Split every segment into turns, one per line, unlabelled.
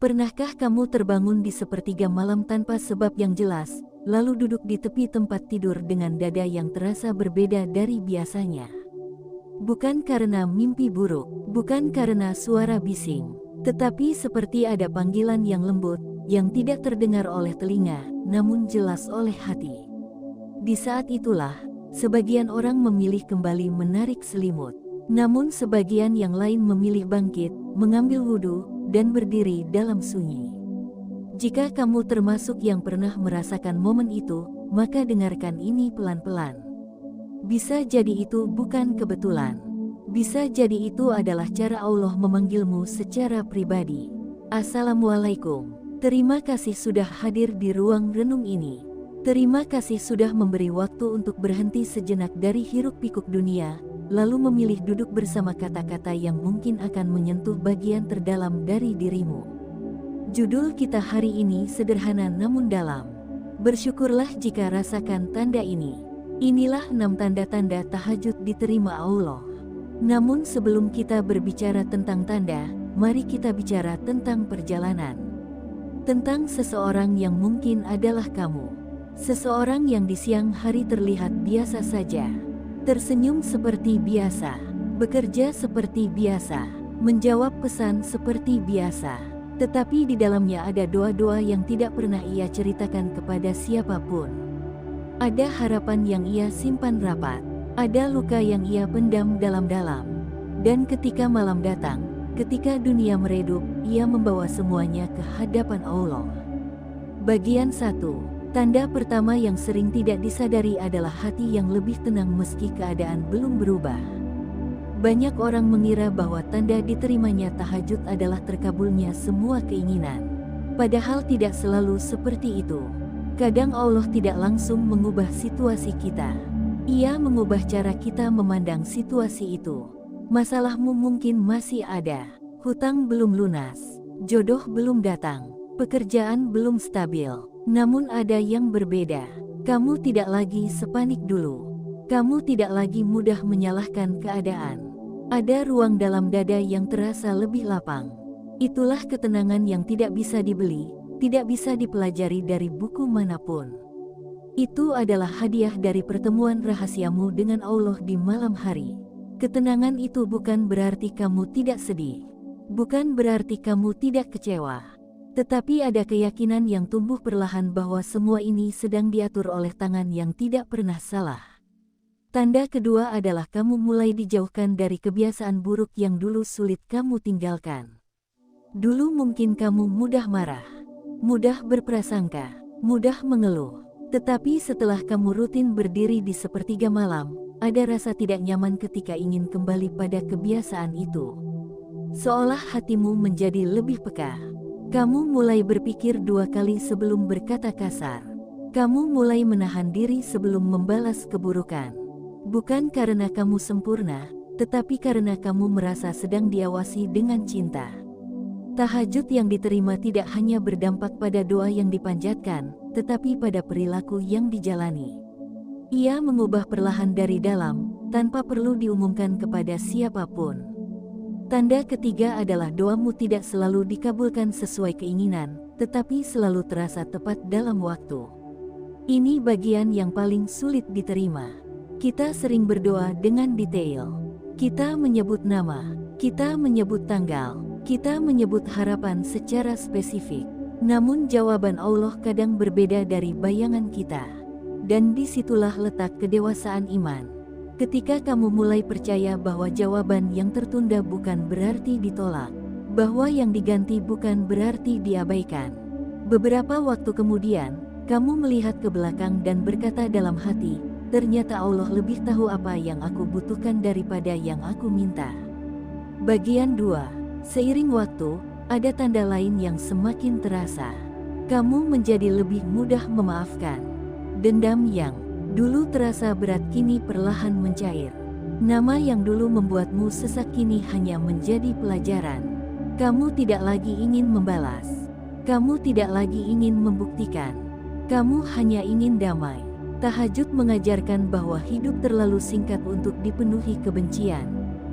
Pernahkah kamu terbangun di sepertiga malam tanpa sebab yang jelas, lalu duduk di tepi tempat tidur dengan dada yang terasa berbeda dari biasanya? Bukan karena mimpi buruk, bukan karena suara bising, tetapi seperti ada panggilan yang lembut, yang tidak terdengar oleh telinga, namun jelas oleh hati. Di saat itulah, sebagian orang memilih kembali menarik selimut, namun sebagian yang lain memilih bangkit, mengambil wudhu, dan berdiri dalam sunyi. Jika kamu termasuk yang pernah merasakan momen itu, maka dengarkan ini pelan-pelan. Bisa jadi itu bukan kebetulan. Bisa jadi itu adalah cara Allah memanggilmu secara pribadi. Assalamualaikum. Terima kasih sudah hadir di ruang renung ini. Terima kasih sudah memberi waktu untuk berhenti sejenak dari hiruk-pikuk dunia, lalu memilih duduk bersama kata-kata yang mungkin akan menyentuh bagian terdalam dari dirimu. Judul kita hari ini sederhana namun dalam. Bersyukurlah jika rasakan tanda ini. Inilah 6 tanda-tanda tahajud diterima Allah. Namun sebelum kita berbicara tentang tanda, mari kita bicara tentang perjalanan. Tentang seseorang yang mungkin adalah kamu. Seseorang yang di siang hari terlihat biasa saja. Tersenyum seperti biasa, bekerja seperti biasa, menjawab pesan seperti biasa. Tetapi di dalamnya ada doa-doa yang tidak pernah ia ceritakan kepada siapapun. Ada harapan yang ia simpan rapat, ada luka yang ia pendam dalam-dalam. Dan ketika malam datang, ketika dunia meredup, ia membawa semuanya ke hadapan Allah. Bagian 1. Tanda pertama yang sering tidak disadari adalah hati yang lebih tenang meski keadaan belum berubah. Banyak orang mengira bahwa tanda diterimanya tahajud adalah terkabulnya semua keinginan. Padahal tidak selalu seperti itu. Kadang Allah tidak langsung mengubah situasi kita. Ia mengubah cara kita memandang situasi itu. Masalahmu mungkin masih ada, hutang belum lunas, jodoh belum datang, pekerjaan belum stabil. Namun ada yang berbeda. Kamu tidak lagi sepanik dulu. Kamu tidak lagi mudah menyalahkan keadaan. Ada ruang dalam dada yang terasa lebih lapang. Itulah ketenangan yang tidak bisa dibeli, tidak bisa dipelajari dari buku manapun. Itu adalah hadiah dari pertemuan rahasiamu dengan Allah di malam hari. Ketenangan itu bukan berarti kamu tidak sedih. Bukan berarti kamu tidak kecewa. Tetapi ada keyakinan yang tumbuh perlahan bahwa semua ini sedang diatur oleh tangan yang tidak pernah salah. Tanda kedua adalah kamu mulai dijauhkan dari kebiasaan buruk yang dulu sulit kamu tinggalkan. Dulu mungkin kamu mudah marah, mudah berprasangka, mudah mengeluh. Tetapi setelah kamu rutin berdiri di sepertiga malam, ada rasa tidak nyaman ketika ingin kembali pada kebiasaan itu. Seolah hatimu menjadi lebih peka. Kamu mulai berpikir 2 kali sebelum berkata kasar. Kamu mulai menahan diri sebelum membalas keburukan. Bukan karena kamu sempurna, tetapi karena kamu merasa sedang diawasi dengan cinta. Tahajud yang diterima tidak hanya berdampak pada doa yang dipanjatkan, tetapi pada perilaku yang dijalani. Ia mengubah perlahan dari dalam, tanpa perlu diumumkan kepada siapapun. Tanda ketiga adalah doamu tidak selalu dikabulkan sesuai keinginan, tetapi selalu terasa tepat dalam waktu. Ini bagian yang paling sulit diterima. Kita sering berdoa dengan detail. Kita menyebut nama, kita menyebut tanggal, kita menyebut harapan secara spesifik. Namun jawaban Allah kadang berbeda dari bayangan kita. Dan disitulah letak kedewasaan iman. Ketika kamu mulai percaya bahwa jawaban yang tertunda bukan berarti ditolak, bahwa yang diganti bukan berarti diabaikan. Beberapa waktu kemudian, kamu melihat ke belakang dan berkata dalam hati, ternyata Allah lebih tahu apa yang aku butuhkan daripada yang aku minta. Bagian 2. Seiring waktu, ada tanda lain yang semakin terasa. Kamu menjadi lebih mudah memaafkan. Dendam yang dulu terasa berat kini perlahan mencair. Nama yang dulu membuatmu sesak kini hanya menjadi pelajaran. Kamu tidak lagi ingin membalas. Kamu tidak lagi ingin membuktikan. Kamu hanya ingin damai. Tahajud mengajarkan bahwa hidup terlalu singkat untuk dipenuhi kebencian.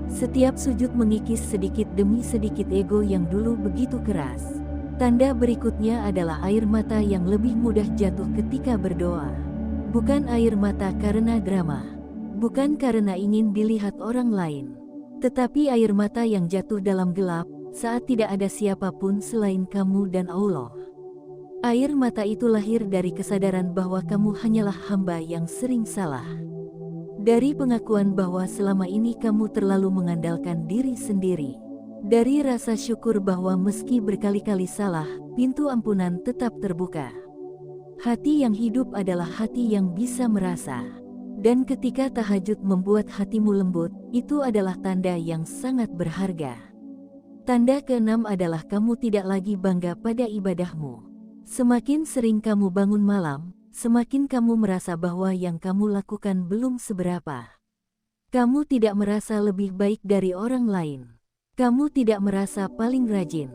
Setiap sujud mengikis sedikit demi sedikit ego yang dulu begitu keras. Tanda berikutnya adalah air mata yang lebih mudah jatuh ketika berdoa. Bukan air mata karena drama, bukan karena ingin dilihat orang lain, tetapi air mata yang jatuh dalam gelap saat tidak ada siapapun selain kamu dan Allah. Air mata itu lahir dari kesadaran bahwa kamu hanyalah hamba yang sering salah. Dari pengakuan bahwa selama ini kamu terlalu mengandalkan diri sendiri. Dari rasa syukur bahwa meski berkali-kali salah, pintu ampunan tetap terbuka. Hati yang hidup adalah hati yang bisa merasa. Dan ketika tahajud membuat hatimu lembut, itu adalah tanda yang sangat berharga. Tanda keenam adalah kamu tidak lagi bangga pada ibadahmu. Semakin sering kamu bangun malam, semakin kamu merasa bahwa yang kamu lakukan belum seberapa. Kamu tidak merasa lebih baik dari orang lain. Kamu tidak merasa paling rajin.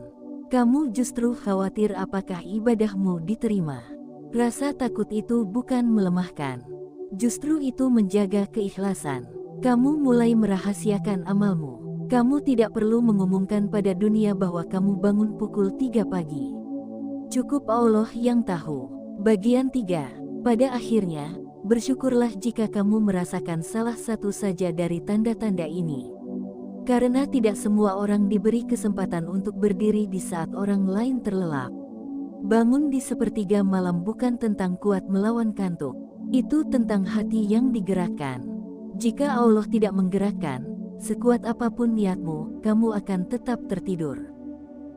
Kamu justru khawatir apakah ibadahmu diterima. Rasa takut itu bukan melemahkan. Justru itu menjaga keikhlasan. Kamu mulai merahasiakan amalmu. Kamu tidak perlu mengumumkan pada dunia bahwa kamu bangun pukul 3 pagi. Cukup Allah yang tahu. Bagian 3. Pada akhirnya, bersyukurlah jika kamu merasakan salah satu saja dari tanda-tanda ini. Karena tidak semua orang diberi kesempatan untuk berdiri di saat orang lain terlelap. Bangun di sepertiga malam bukan tentang kuat melawan kantuk. Itu tentang hati yang digerakkan. Jika Allah tidak menggerakkan, sekuat apapun niatmu, kamu akan tetap tertidur.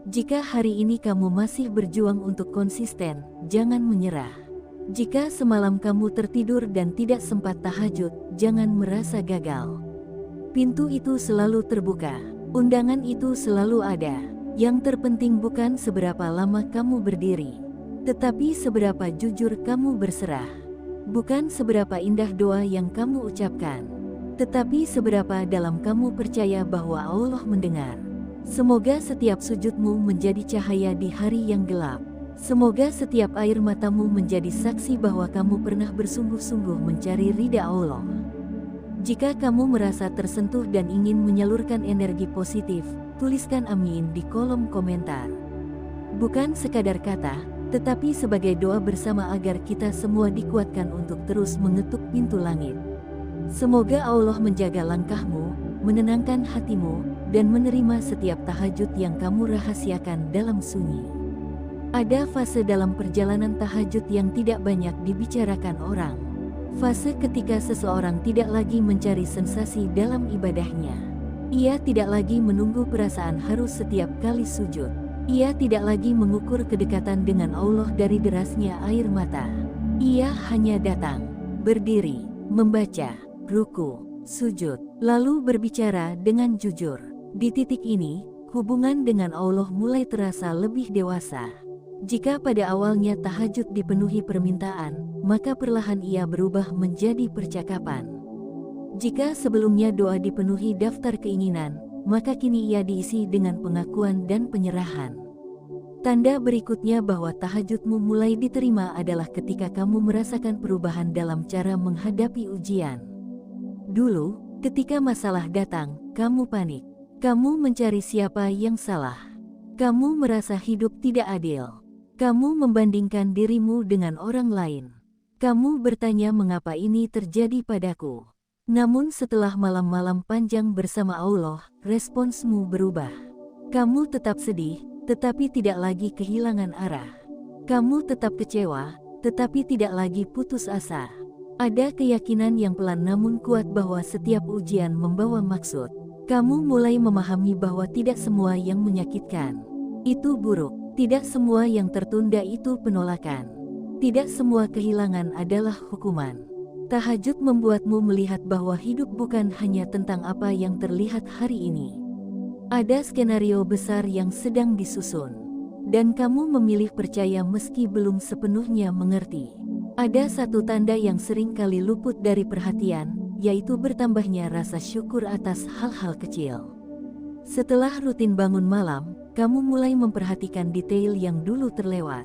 Jika hari ini kamu masih berjuang untuk konsisten, jangan menyerah. Jika semalam kamu tertidur dan tidak sempat tahajud, jangan merasa gagal. Pintu itu selalu terbuka, undangan itu selalu ada. Yang terpenting bukan seberapa lama kamu berdiri, tetapi seberapa jujur kamu berserah. Bukan seberapa indah doa yang kamu ucapkan, tetapi seberapa dalam kamu percaya bahwa Allah mendengar. Semoga setiap sujudmu menjadi cahaya di hari yang gelap. Semoga setiap air matamu menjadi saksi bahwa kamu pernah bersungguh-sungguh mencari ridha Allah. Jika kamu merasa tersentuh dan ingin menyalurkan energi positif, tuliskan amin di kolom komentar. Bukan sekadar kata, tetapi sebagai doa bersama agar kita semua dikuatkan untuk terus mengetuk pintu langit. Semoga Allah menjaga langkahmu, menenangkan hatimu, dan menerima setiap tahajud yang kamu rahasiakan dalam sunyi. Ada fase dalam perjalanan tahajud yang tidak banyak dibicarakan orang. Fase ketika seseorang tidak lagi mencari sensasi dalam ibadahnya. Ia tidak lagi menunggu perasaan harus setiap kali sujud. Ia tidak lagi mengukur kedekatan dengan Allah dari derasnya air mata. Ia hanya datang, berdiri, membaca, ruku, sujud, lalu berbicara dengan jujur. Di titik ini, hubungan dengan Allah mulai terasa lebih dewasa. Jika pada awalnya tahajud dipenuhi permintaan, maka perlahan ia berubah menjadi percakapan. Jika sebelumnya doa dipenuhi daftar keinginan, maka kini ia diisi dengan pengakuan dan penyerahan. Tanda berikutnya bahwa tahajudmu mulai diterima adalah ketika kamu merasakan perubahan dalam cara menghadapi ujian. Dulu, ketika masalah datang, kamu panik. Kamu mencari siapa yang salah. Kamu merasa hidup tidak adil. Kamu membandingkan dirimu dengan orang lain. Kamu bertanya mengapa ini terjadi padaku. Namun setelah malam-malam panjang bersama Allah, responsmu berubah. Kamu tetap sedih, tetapi tidak lagi kehilangan arah. Kamu tetap kecewa, tetapi tidak lagi putus asa. Ada keyakinan yang pelan namun kuat bahwa setiap ujian membawa maksud. Kamu mulai memahami bahwa tidak semua yang menyakitkan itu buruk. Tidak semua yang tertunda itu penolakan. Tidak semua kehilangan adalah hukuman. Tahajud membuatmu melihat bahwa hidup bukan hanya tentang apa yang terlihat hari ini. Ada skenario besar yang sedang disusun. Dan kamu memilih percaya meski belum sepenuhnya mengerti. Ada satu tanda yang sering kali luput dari perhatian, yaitu bertambahnya rasa syukur atas hal-hal kecil. Setelah rutin bangun malam, kamu mulai memperhatikan detail yang dulu terlewat.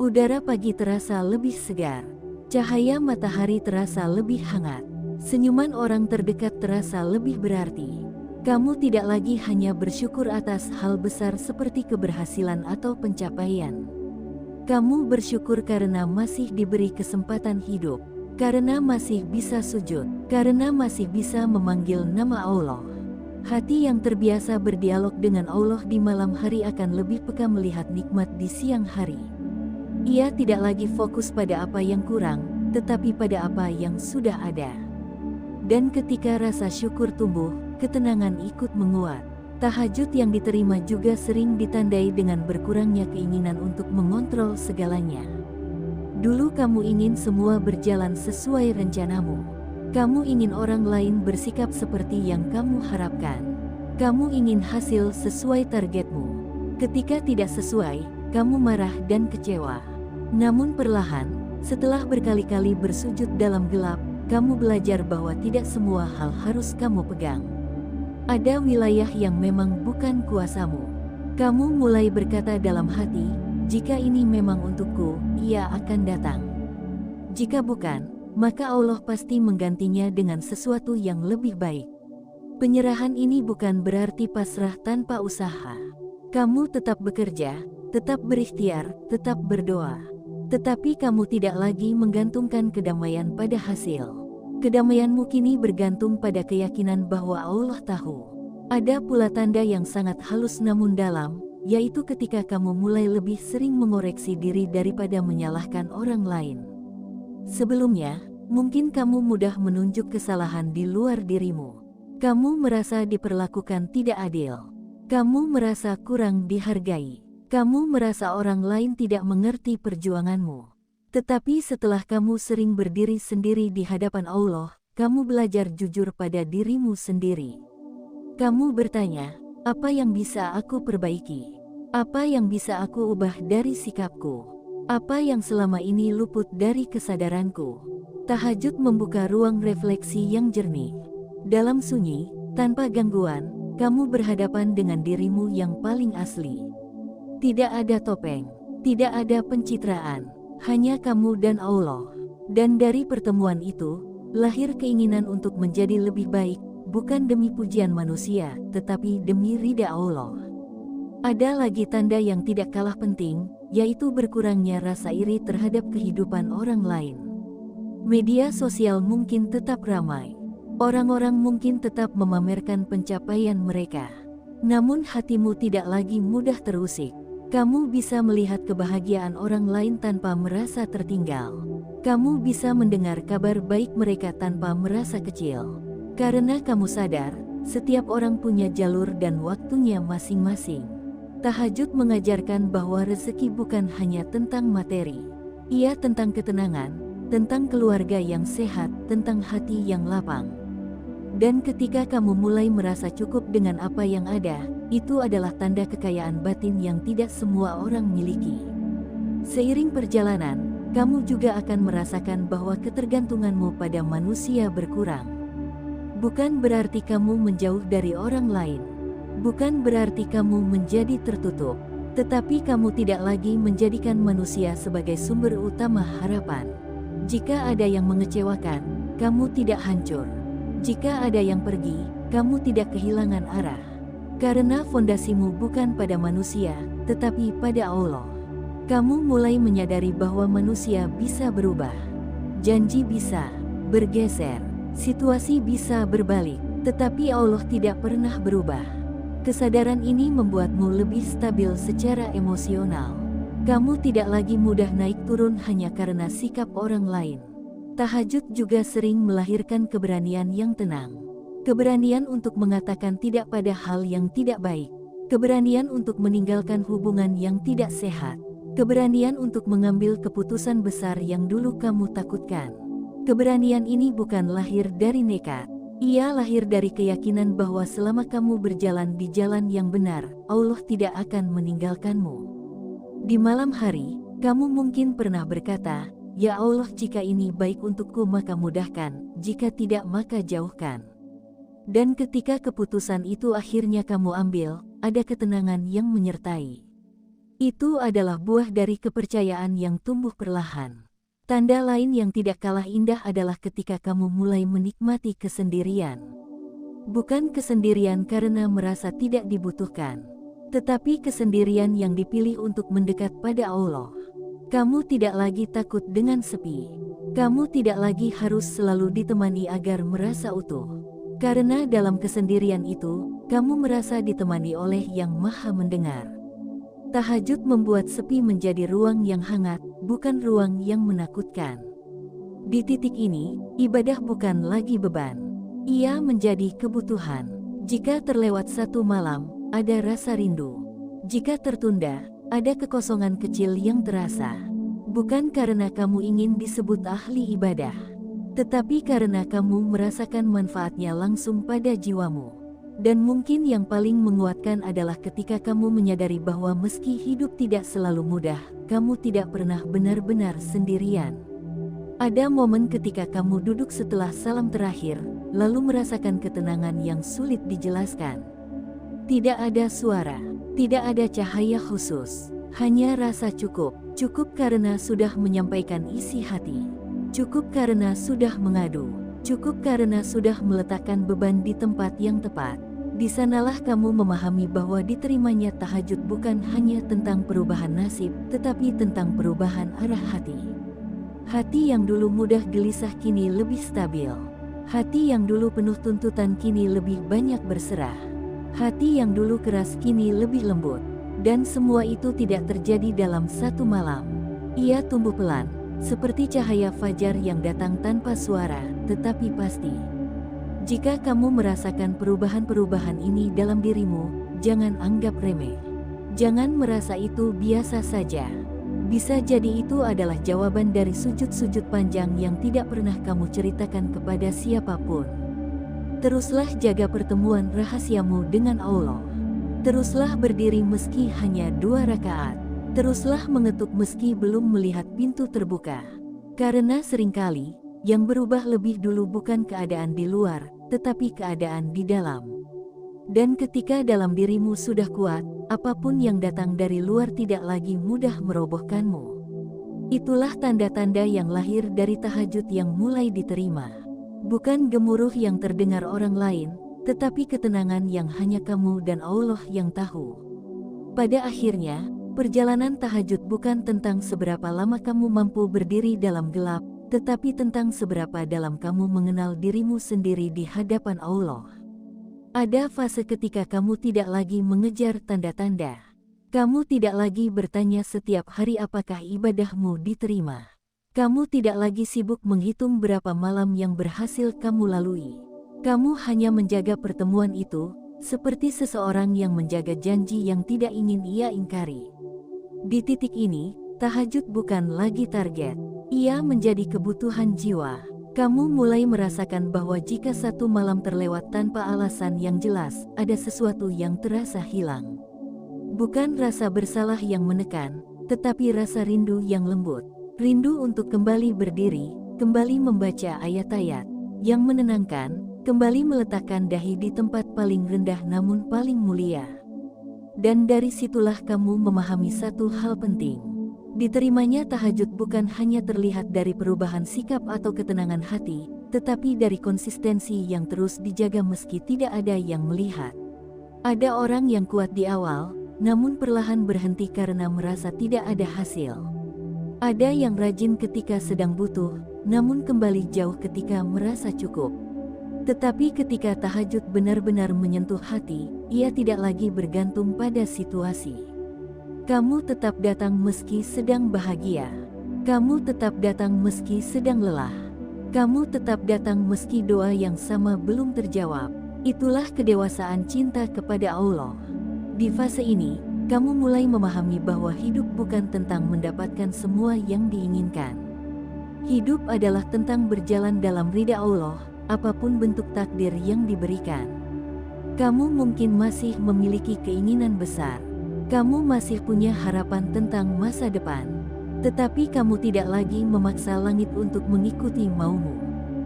Udara pagi terasa lebih segar. Cahaya matahari terasa lebih hangat. Senyuman orang terdekat terasa lebih berarti. Kamu tidak lagi hanya bersyukur atas hal besar seperti keberhasilan atau pencapaian. Kamu bersyukur karena masih diberi kesempatan hidup, karena masih bisa sujud, karena masih bisa memanggil nama Allah. Hati yang terbiasa berdialog dengan Allah di malam hari akan lebih peka melihat nikmat di siang hari. Ia tidak lagi fokus pada apa yang kurang, tetapi pada apa yang sudah ada. Dan ketika rasa syukur tumbuh, ketenangan ikut menguat. Tahajud yang diterima juga sering ditandai dengan berkurangnya keinginan untuk mengontrol segalanya. Dulu kamu ingin semua berjalan sesuai rencanamu. Kamu ingin orang lain bersikap seperti yang kamu harapkan. Kamu ingin hasil sesuai targetmu. Ketika tidak sesuai, kamu marah dan kecewa. Namun perlahan, setelah berkali-kali bersujud dalam gelap, kamu belajar bahwa tidak semua hal harus kamu pegang. Ada wilayah yang memang bukan kuasamu. Kamu mulai berkata dalam hati, jika ini memang untukku, ia akan datang. Jika bukan, maka Allah pasti menggantinya dengan sesuatu yang lebih baik. Penyerahan ini bukan berarti pasrah tanpa usaha. Kamu tetap bekerja, tetap berikhtiar, tetap berdoa. Tetapi kamu tidak lagi menggantungkan kedamaian pada hasil. Kedamaianmu kini bergantung pada keyakinan bahwa Allah tahu. Ada pula tanda yang sangat halus namun dalam, yaitu ketika kamu mulai lebih sering mengoreksi diri daripada menyalahkan orang lain. Sebelumnya, mungkin kamu mudah menunjuk kesalahan di luar dirimu. Kamu merasa diperlakukan tidak adil. Kamu merasa kurang dihargai. Kamu merasa orang lain tidak mengerti perjuanganmu. Tetapi setelah kamu sering berdiri sendiri di hadapan Allah, kamu belajar jujur pada dirimu sendiri. Kamu bertanya, apa yang bisa aku perbaiki? Apa yang bisa aku ubah dari sikapku? Apa yang selama ini luput dari kesadaranku? Tahajud membuka ruang refleksi yang jernih. Dalam sunyi, tanpa gangguan, kamu berhadapan dengan dirimu yang paling asli. Tidak ada topeng, tidak ada pencitraan, hanya kamu dan Allah. Dan dari pertemuan itu, lahir keinginan untuk menjadi lebih baik, bukan demi pujian manusia, tetapi demi ridha Allah. Ada lagi tanda yang tidak kalah penting, yaitu berkurangnya rasa iri terhadap kehidupan orang lain. Media sosial mungkin tetap ramai. Orang-orang mungkin tetap memamerkan pencapaian mereka. Namun hatimu tidak lagi mudah terusik. Kamu bisa melihat kebahagiaan orang lain tanpa merasa tertinggal. Kamu bisa mendengar kabar baik mereka tanpa merasa kecil. Karena kamu sadar, setiap orang punya jalur dan waktunya masing-masing. Tahajud mengajarkan bahwa rezeki bukan hanya tentang materi. Ia tentang ketenangan, tentang keluarga yang sehat, tentang hati yang lapang. Dan ketika kamu mulai merasa cukup dengan apa yang ada, itu adalah tanda kekayaan batin yang tidak semua orang miliki. Seiring perjalanan, kamu juga akan merasakan bahwa ketergantunganmu pada manusia berkurang. Bukan berarti kamu menjauh dari orang lain. Bukan berarti kamu menjadi tertutup. Tetapi kamu tidak lagi menjadikan manusia sebagai sumber utama harapan. Jika ada yang mengecewakan, kamu tidak hancur. Jika ada yang pergi, kamu tidak kehilangan arah. Karena fondasimu bukan pada manusia, tetapi pada Allah. Kamu mulai menyadari bahwa manusia bisa berubah. Janji bisa bergeser, situasi bisa berbalik, tetapi Allah tidak pernah berubah. Kesadaran ini membuatmu lebih stabil secara emosional. Kamu tidak lagi mudah naik turun hanya karena sikap orang lain. Tahajud juga sering melahirkan keberanian yang tenang. Keberanian untuk mengatakan tidak pada hal yang tidak baik. Keberanian untuk meninggalkan hubungan yang tidak sehat. Keberanian untuk mengambil keputusan besar yang dulu kamu takutkan. Keberanian ini bukan lahir dari nekat. Ia lahir dari keyakinan bahwa selama kamu berjalan di jalan yang benar, Allah tidak akan meninggalkanmu. Di malam hari, kamu mungkin pernah berkata, "Ya Allah, jika ini baik untukku maka mudahkan, jika tidak maka jauhkan." Dan ketika keputusan itu akhirnya kamu ambil, ada ketenangan yang menyertai. Itu adalah buah dari kepercayaan yang tumbuh perlahan. Tanda lain yang tidak kalah indah adalah ketika kamu mulai menikmati kesendirian. Bukan kesendirian karena merasa tidak dibutuhkan, tetapi kesendirian yang dipilih untuk mendekat pada Allah. Kamu tidak lagi takut dengan sepi. Kamu tidak lagi harus selalu ditemani agar merasa utuh. Karena dalam kesendirian itu, kamu merasa ditemani oleh Yang Maha Mendengar. Tahajud membuat sepi menjadi ruang yang hangat, bukan ruang yang menakutkan. Di titik ini, ibadah bukan lagi beban. Ia menjadi kebutuhan. Jika terlewat satu malam, ada rasa rindu. Jika tertunda, ada kekosongan kecil yang terasa. Bukan karena kamu ingin disebut ahli ibadah, tetapi karena kamu merasakan manfaatnya langsung pada jiwamu. Dan mungkin yang paling menguatkan adalah ketika kamu menyadari bahwa meski hidup tidak selalu mudah, kamu tidak pernah benar-benar sendirian. Ada momen ketika kamu duduk setelah salam terakhir, lalu merasakan ketenangan yang sulit dijelaskan. Tidak ada suara, tidak ada cahaya khusus, hanya rasa cukup. Cukup karena sudah menyampaikan isi hati. Cukup karena sudah mengadu. Cukup karena sudah meletakkan beban di tempat yang tepat. Di sanalah kamu memahami bahwa diterimanya tahajud bukan hanya tentang perubahan nasib, tetapi tentang perubahan arah hati. Hati yang dulu mudah gelisah kini lebih stabil. Hati yang dulu penuh tuntutan kini lebih banyak berserah. Hati yang dulu keras kini lebih lembut. Dan semua itu tidak terjadi dalam satu malam. Ia tumbuh pelan, seperti cahaya fajar yang datang tanpa suara, tetapi pasti. Jika kamu merasakan perubahan-perubahan ini dalam dirimu, jangan anggap remeh. Jangan merasa itu biasa saja. Bisa jadi itu adalah jawaban dari sujud-sujud panjang yang tidak pernah kamu ceritakan kepada siapapun. Teruslah jaga pertemuan rahasiamu dengan Allah. Teruslah berdiri meski hanya 2 rakaat. Teruslah mengetuk meski belum melihat pintu terbuka. Karena seringkali, yang berubah lebih dulu bukan keadaan di luar, tetapi keadaan di dalam. Dan ketika dalam dirimu sudah kuat, apapun yang datang dari luar tidak lagi mudah merobohkanmu. Itulah tanda-tanda yang lahir dari tahajud yang mulai diterima. Bukan gemuruh yang terdengar orang lain, tetapi ketenangan yang hanya kamu dan Allah yang tahu. Pada akhirnya, perjalanan tahajud bukan tentang seberapa lama kamu mampu berdiri dalam gelap, tetapi tentang seberapa dalam kamu mengenal dirimu sendiri di hadapan Allah. Ada fase ketika kamu tidak lagi mengejar tanda-tanda. Kamu tidak lagi bertanya setiap hari apakah ibadahmu diterima. Kamu tidak lagi sibuk menghitung berapa malam yang berhasil kamu lalui. Kamu hanya menjaga pertemuan itu, seperti seseorang yang menjaga janji yang tidak ingin ia ingkari. Di titik ini, tahajud bukan lagi target. Ia menjadi kebutuhan jiwa. Kamu mulai merasakan bahwa jika satu malam terlewat tanpa alasan yang jelas, ada sesuatu yang terasa hilang. Bukan rasa bersalah yang menekan, tetapi rasa rindu yang lembut. Rindu untuk kembali berdiri, kembali membaca ayat-ayat yang menenangkan, kembali meletakkan dahi di tempat paling rendah namun paling mulia. Dan dari situlah kamu memahami satu hal penting. Diterimanya tahajud bukan hanya terlihat dari perubahan sikap atau ketenangan hati, tetapi dari konsistensi yang terus dijaga meski tidak ada yang melihat. Ada orang yang kuat di awal, namun perlahan berhenti karena merasa tidak ada hasil. Ada yang rajin ketika sedang butuh, namun kembali jauh ketika merasa cukup. Tetapi ketika tahajud benar-benar menyentuh hati, ia tidak lagi bergantung pada situasi. Kamu tetap datang meski sedang bahagia. Kamu tetap datang meski sedang lelah. Kamu tetap datang meski doa yang sama belum terjawab. Itulah kedewasaan cinta kepada Allah. Di fase ini, kamu mulai memahami bahwa hidup bukan tentang mendapatkan semua yang diinginkan. Hidup adalah tentang berjalan dalam ridha Allah, apapun bentuk takdir yang diberikan. Kamu mungkin masih memiliki keinginan besar. Kamu masih punya harapan tentang masa depan. Tetapi kamu tidak lagi memaksa langit untuk mengikuti maumu.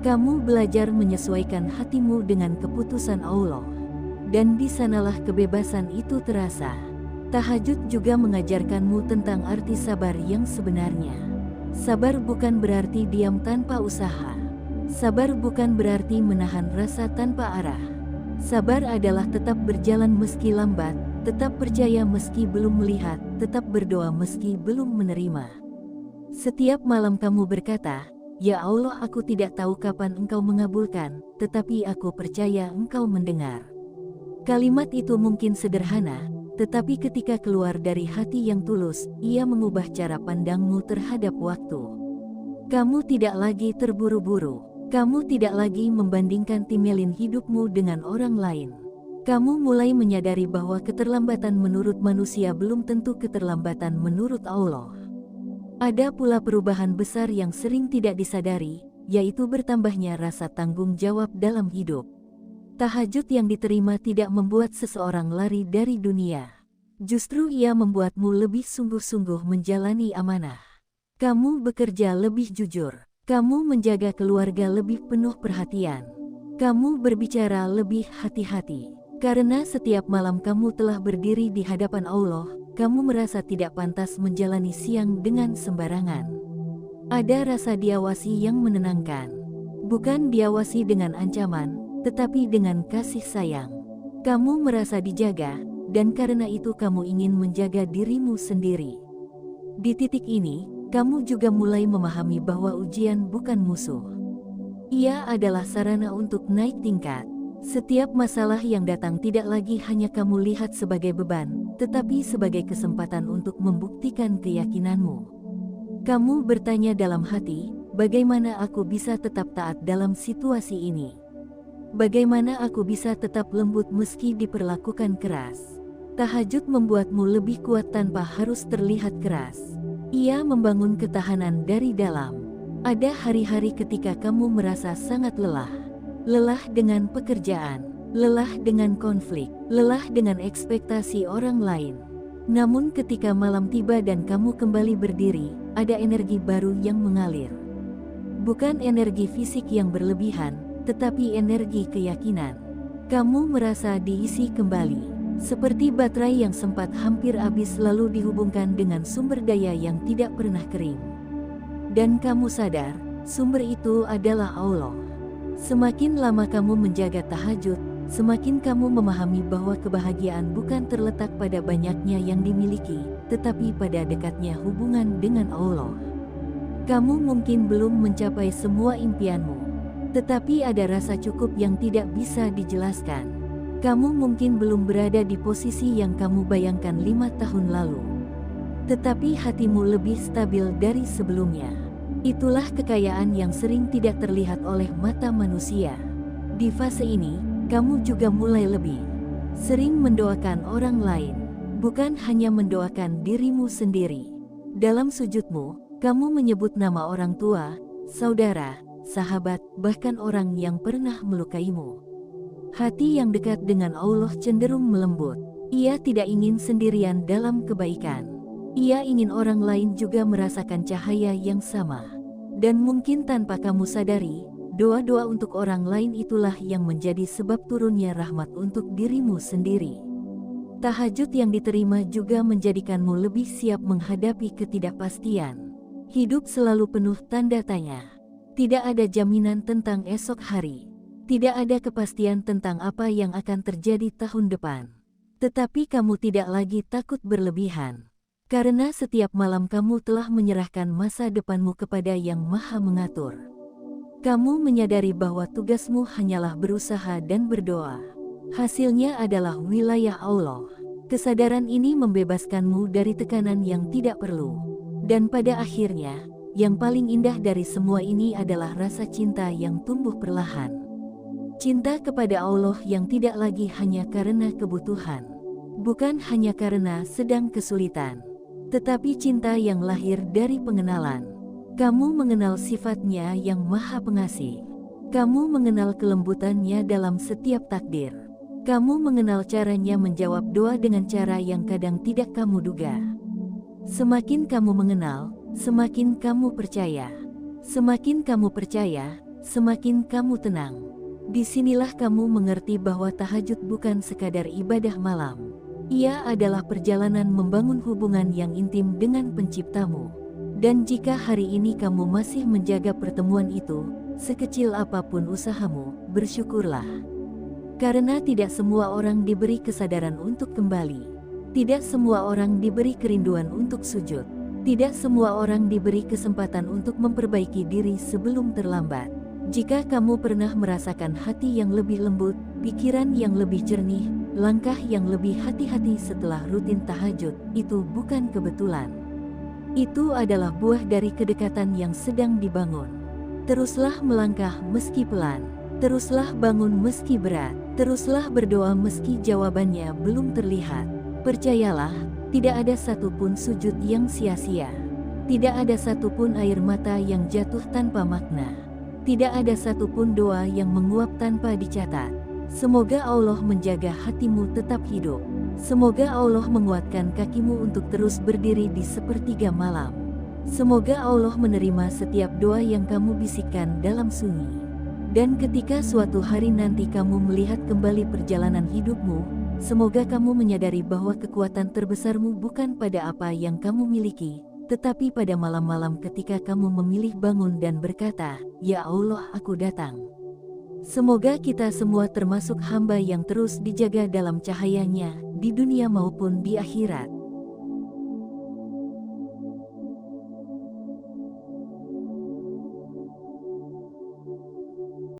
Kamu belajar menyesuaikan hatimu dengan keputusan Allah. Dan di sanalah kebebasan itu terasa. Tahajud juga mengajarkanmu tentang arti sabar yang sebenarnya. Sabar bukan berarti diam tanpa usaha. Sabar bukan berarti menahan rasa tanpa arah. Sabar adalah tetap berjalan meski lambat, tetap percaya meski belum melihat, tetap berdoa meski belum menerima. Setiap malam kamu berkata, "Ya Allah, aku tidak tahu kapan Engkau mengabulkan, tetapi aku percaya Engkau mendengar." Kalimat itu mungkin sederhana, tetapi ketika keluar dari hati yang tulus, ia mengubah cara pandangmu terhadap waktu. Kamu tidak lagi terburu-buru. Kamu tidak lagi membandingkan timeline hidupmu dengan orang lain. Kamu mulai menyadari bahwa keterlambatan menurut manusia belum tentu keterlambatan menurut Allah. Ada pula perubahan besar yang sering tidak disadari, yaitu bertambahnya rasa tanggung jawab dalam hidup. Tahajud yang diterima tidak membuat seseorang lari dari dunia. Justru ia membuatmu lebih sungguh-sungguh menjalani amanah. Kamu bekerja lebih jujur. Kamu menjaga keluarga lebih penuh perhatian. Kamu berbicara lebih hati-hati. Karena setiap malam kamu telah berdiri di hadapan Allah, kamu merasa tidak pantas menjalani siang dengan sembarangan. Ada rasa diawasi yang menenangkan. Bukan diawasi dengan ancaman, tetapi dengan kasih sayang. Kamu merasa dijaga, dan karena itu kamu ingin menjaga dirimu sendiri. Di titik ini, kamu juga mulai memahami bahwa ujian bukan musuh. Ia adalah sarana untuk naik tingkat. Setiap masalah yang datang tidak lagi hanya kamu lihat sebagai beban, tetapi sebagai kesempatan untuk membuktikan keyakinanmu. Kamu bertanya dalam hati, bagaimana aku bisa tetap taat dalam situasi ini? Bagaimana aku bisa tetap lembut meski diperlakukan keras? Tahajud membuatmu lebih kuat tanpa harus terlihat keras. Ia membangun ketahanan dari dalam. Ada hari-hari ketika kamu merasa sangat lelah. Lelah dengan pekerjaan, lelah dengan konflik, lelah dengan ekspektasi orang lain. Namun ketika malam tiba dan kamu kembali berdiri, ada energi baru yang mengalir. Bukan energi fisik yang berlebihan, tetapi energi keyakinan. Kamu merasa diisi kembali. Seperti baterai yang sempat hampir habis lalu dihubungkan dengan sumber daya yang tidak pernah kering. Dan kamu sadar, sumber itu adalah Allah. Semakin lama kamu menjaga tahajud, semakin kamu memahami bahwa kebahagiaan bukan terletak pada banyaknya yang dimiliki, tetapi pada dekatnya hubungan dengan Allah. Kamu mungkin belum mencapai semua impianmu, tetapi ada rasa cukup yang tidak bisa dijelaskan. Kamu mungkin belum berada di posisi yang kamu bayangkan 5 tahun lalu. Tetapi hatimu lebih stabil dari sebelumnya. Itulah kekayaan yang sering tidak terlihat oleh mata manusia. Di fase ini, kamu juga mulai lebih sering mendoakan orang lain, bukan hanya mendoakan dirimu sendiri. Dalam sujudmu, kamu menyebut nama orang tua, saudara, sahabat, bahkan orang yang pernah melukaimu. Hati yang dekat dengan Allah cenderung melembut. Ia tidak ingin sendirian dalam kebaikan. Ia ingin orang lain juga merasakan cahaya yang sama. Dan mungkin tanpa kamu sadari, doa-doa untuk orang lain itulah yang menjadi sebab turunnya rahmat untuk dirimu sendiri. Tahajud yang diterima juga menjadikanmu lebih siap menghadapi ketidakpastian. Hidup selalu penuh tanda tanya. Tidak ada jaminan tentang esok hari. Tidak ada kepastian tentang apa yang akan terjadi tahun depan. Tetapi kamu tidak lagi takut berlebihan. Karena setiap malam kamu telah menyerahkan masa depanmu kepada Yang Maha Mengatur. Kamu menyadari bahwa tugasmu hanyalah berusaha dan berdoa. Hasilnya adalah wilayah Allah. Kesadaran ini membebaskanmu dari tekanan yang tidak perlu. Dan pada akhirnya, yang paling indah dari semua ini adalah rasa cinta yang tumbuh perlahan. Cinta kepada Allah yang tidak lagi hanya karena kebutuhan, bukan hanya karena sedang kesulitan, tetapi cinta yang lahir dari pengenalan. Kamu mengenal sifat-Nya yang Maha Pengasih. Kamu mengenal kelembutannya dalam setiap takdir. Kamu mengenal caranya menjawab doa dengan cara yang kadang tidak kamu duga. Semakin kamu mengenal, semakin kamu percaya. Semakin kamu percaya, semakin kamu tenang. Disinilah kamu mengerti bahwa tahajud bukan sekadar ibadah malam. Ia adalah perjalanan membangun hubungan yang intim dengan Penciptamu. Dan jika hari ini kamu masih menjaga pertemuan itu, sekecil apapun usahamu, bersyukurlah. Karena tidak semua orang diberi kesadaran untuk kembali. Tidak semua orang diberi kerinduan untuk sujud. Tidak semua orang diberi kesempatan untuk memperbaiki diri sebelum terlambat. Jika kamu pernah merasakan hati yang lebih lembut, pikiran yang lebih jernih, langkah yang lebih hati-hati setelah rutin tahajud, itu bukan kebetulan. Itu adalah buah dari kedekatan yang sedang dibangun. Teruslah melangkah meski pelan. Teruslah bangun meski berat. Teruslah berdoa meski jawabannya belum terlihat. Percayalah, tidak ada satupun sujud yang sia-sia. Tidak ada satupun air mata yang jatuh tanpa makna. Tidak ada satupun doa yang menguap tanpa dicatat. Semoga Allah menjaga hatimu tetap hidup. Semoga Allah menguatkan kakimu untuk terus berdiri di sepertiga malam. Semoga Allah menerima setiap doa yang kamu bisikkan dalam sunyi. Dan ketika suatu hari nanti kamu melihat kembali perjalanan hidupmu, semoga kamu menyadari bahwa kekuatan terbesarmu bukan pada apa yang kamu miliki, tetapi pada malam-malam ketika kamu memilih bangun dan berkata, "Ya Allah, aku datang." Semoga kita semua termasuk hamba yang terus dijaga dalam cahayanya, di dunia maupun di akhirat.